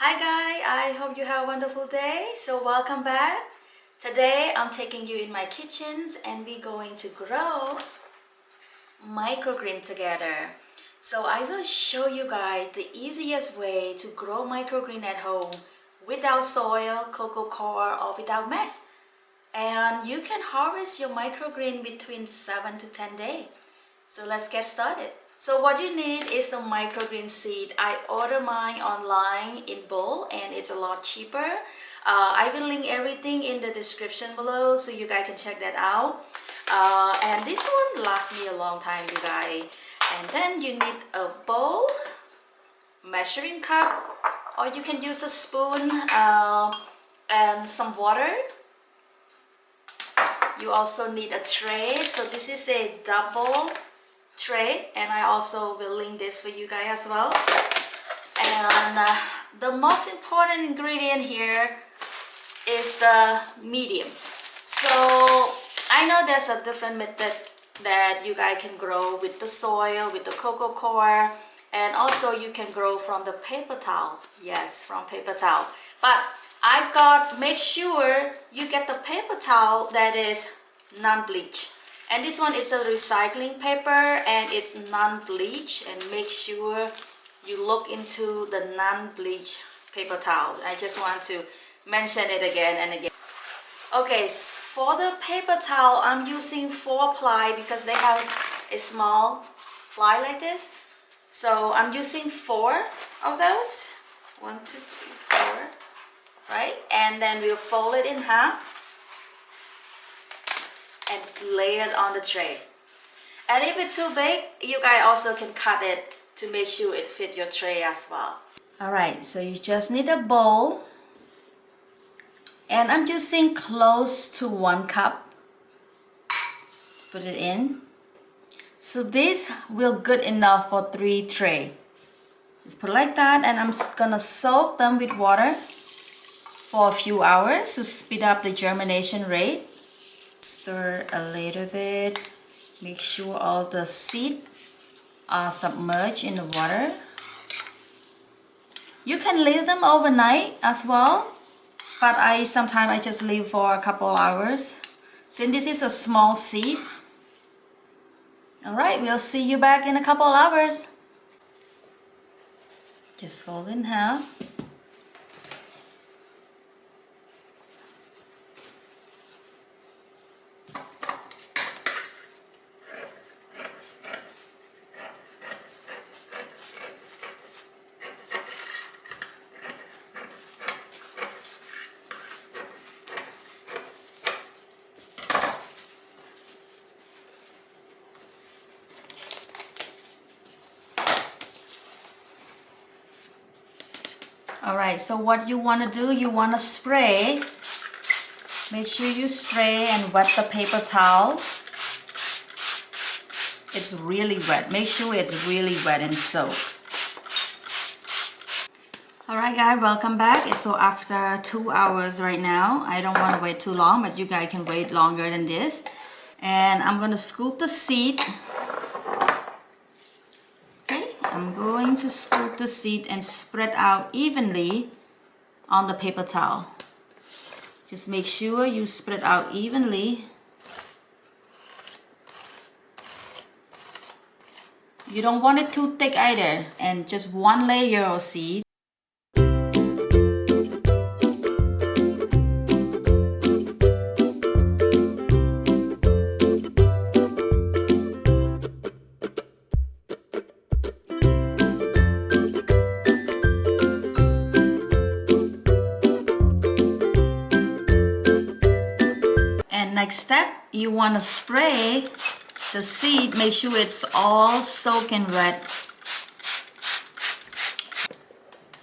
Hi guys, I hope you have a wonderful day. So welcome back. Today I'm taking you in my kitchens and we're going to grow microgreen together. So I will show you guys the easiest way to grow microgreen at home without soil, cocoa coir or without mess. And you can harvest your microgreen between 7 to 10 days. So let's get started. So what you need is the microgreen seed. I order mine online in bulk and it's a lot cheaper. I will link everything in the description below so you guys can check that out. And this one lasts me a long time, you guys. And then you need a bowl, measuring cup, or you can use a spoon and some water. You also need a tray. So this is a double tray, and I also will link this for you guys as well. And the most important ingredient here is the medium. So I know there's a different method that you guys can grow with the soil, with the cocoa coir, and also you can grow from the paper towel. Yes, from paper towel. But make sure you get the paper towel that is non-bleach. And this one is a recycling paper and it's non-bleach, and make sure you look into the non-bleach paper towel. I just want to mention it again and again. Okay, for the paper towel I'm using 4 ply because they have a small ply like this. So I'm using 4 of those. 1, 2, 3, 4. Right? And then we'll fold it in half and lay it on the tray. And if it's too big, you guys also can cut it to make sure it fits your tray as well. Alright, so you just need a bowl. And I'm using close to 1 cup. Let's put it in. So this will good enough for 3 trays. Just put it like that, and I'm gonna soak them with water for a few hours to speed up the germination rate. Stir a little bit. Make sure all the seeds are submerged in the water. You can leave them overnight as well, but sometimes I just leave for a couple hours since this is a small seed. Alright, we'll see you back in a couple hours. Just fold in half. Alright, so what you want to do, you want to spray. Make sure you spray and wet the paper towel. It's really wet. Make sure it's really wet and soaked. Alright guys, welcome back. So after 2 hours right now. I don't want to wait too long, but you guys can wait longer than this. And I'm going to scoop the seed. I'm going to scoop the seed and spread out evenly on the paper towel. Just make sure you spread out evenly. You don't want it too thick either, and just 1 layer of seed. Next step, you want to spray the seed. Make sure it's all soaking wet.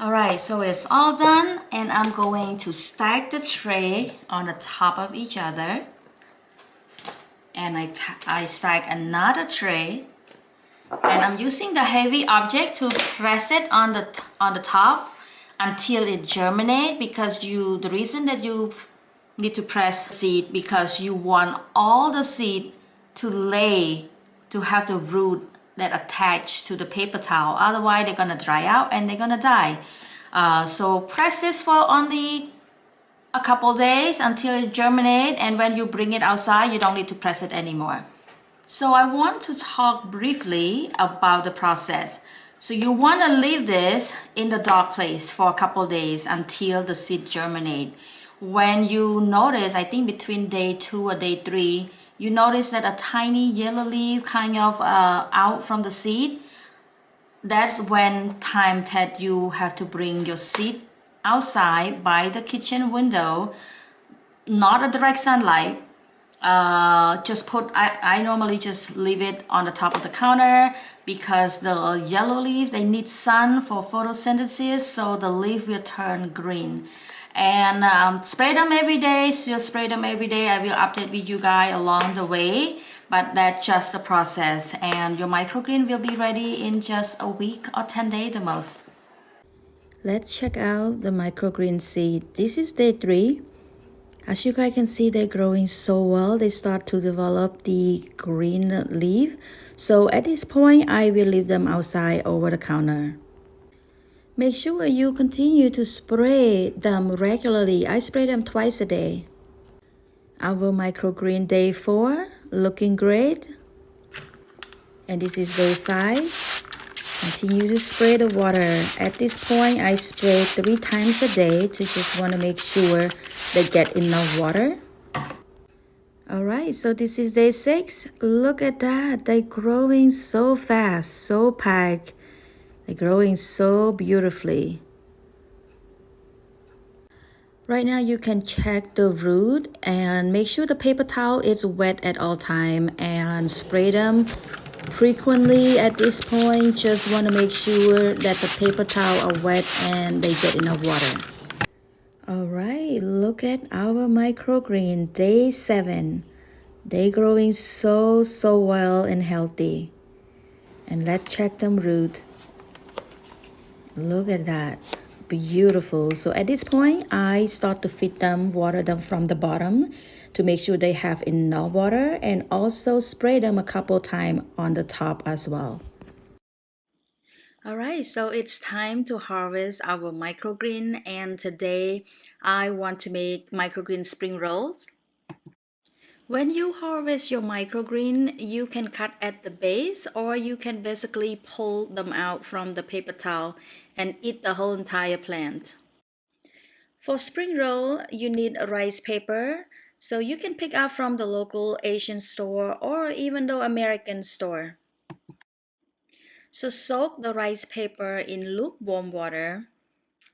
Alright, so it's all done, and I'm going to stack the tray on the top of each other. And I stack another tray, and I'm using the heavy object to press it on the top until it germinates, because the reason that you need to press seed because you want all the seed to have the root that attach to the paper towel. Otherwise they're gonna dry out and they're gonna die. So press this for only a couple days until it germinate, and when you bring it outside, you don't need to press it anymore. So I want to talk briefly about the process. So you want to leave this in the dark place for a couple days until the seed germinate. When you notice, I think between day 2 or day 3, you notice that a tiny yellow leaf kind of out from the seed. That's when time that you have to bring your seed outside by the kitchen window, not a direct sunlight. Just put, I normally just leave it on the top of the counter because the yellow leaves, they need sun for photosynthesis, so the leaf will turn green. And spray them every day. So you'll spray them every day. I will update with you guys along the way, but that's just the process, and your microgreen will be ready in just a week or 10 days the most. Let's check out the microgreen seed. This is day 3. As you guys can see, they're growing so well. They start to develop the green leaf. So at this point, I will leave them outside over the counter. Make sure you continue to spray them regularly. I spray them twice a day. Our microgreen day 4, looking great. And this is day 5. Continue to spray the water. At this point, I spray 3 times a day to just want to make sure they get enough water. Alright, so this is day 6. Look at that. They're growing so fast, so packed. They're growing so beautifully. Right now you can check the root and make sure the paper towel is wet at all time and spray them frequently. At this point, just want to make sure that the paper towel are wet and they get enough water. Alright, look at our microgreen, day 7. They're growing so well and healthy. And let's check them root. Look at that. Beautiful. So at this point, I start to feed them, water them from the bottom to make sure they have enough water, and also spray them a couple times on the top as well. Alright, so it's time to harvest our microgreen, and today I want to make microgreen spring rolls. When you harvest your microgreen, you can cut at the base, or you can basically pull them out from the paper towel and eat the whole entire plant. For spring roll, you need a rice paper, so you can pick up from the local Asian store or even the American store. So soak the rice paper in lukewarm water.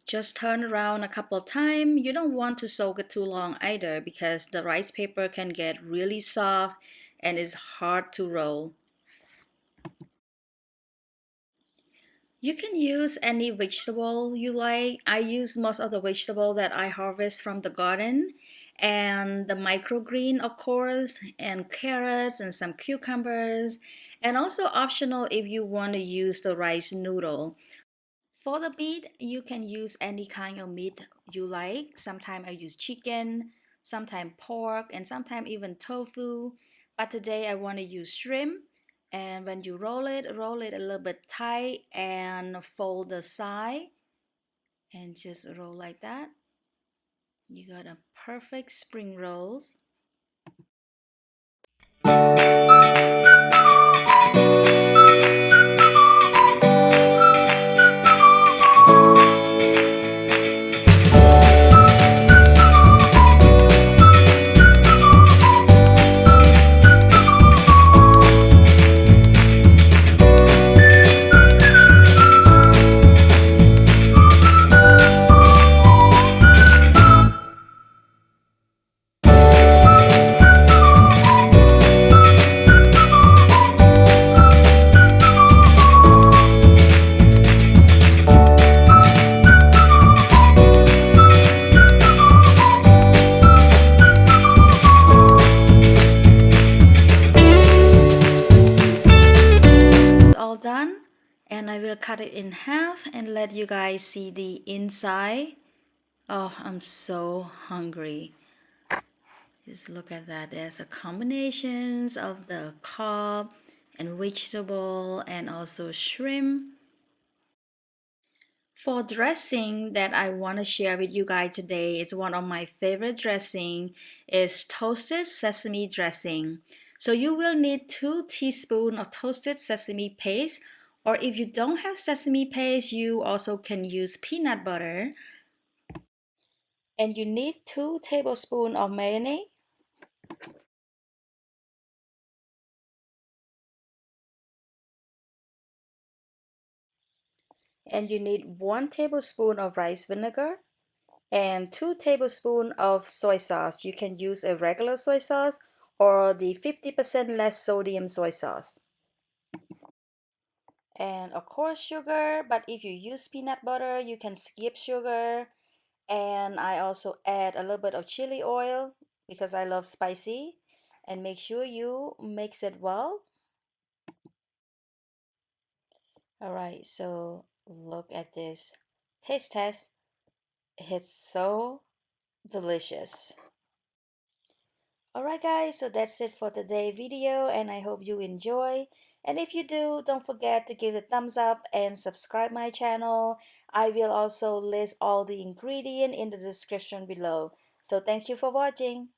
Just turn around a couple times. You don't want to soak it too long either because the rice paper can get really soft and is hard to roll. You can use any vegetable you like. I use most of the vegetable that I harvest from the garden, and the microgreen, of course, and carrots and some cucumbers, and also optional if you want to use the rice noodle. For the meat, you can use any kind of meat you like. Sometimes I use chicken, sometimes pork, and sometimes even tofu. But today I want to use shrimp. And when you roll it a little bit tight and fold the side and just roll like that. You got a perfect spring rolls. Done, and I will cut it in half and let you guys see the inside. Oh, I'm so hungry. Just look at that. There's a combinations of the carb and vegetable and also shrimp. For dressing that I want to share with you guys today is one of my favorite dressing is toasted sesame dressing. So you will need 2 teaspoons of toasted sesame paste, or if you don't have sesame paste, you also can use peanut butter. And you need 2 tablespoons of mayonnaise. And you need 1 tablespoon of rice vinegar and 2 tablespoons of soy sauce. You can use a regular soy sauce or the 50% less sodium soy sauce. And of course sugar, but if you use peanut butter, you can skip sugar. And I also add a little bit of chili oil because I love spicy. And make sure you mix it well. All right, so look at this taste test. It's so delicious. Alright guys, so that's it for today's video and I hope you enjoy. And if you do, don't forget to give it a thumbs up and subscribe my channel. I will also list all the ingredients in the description below. So thank you for watching.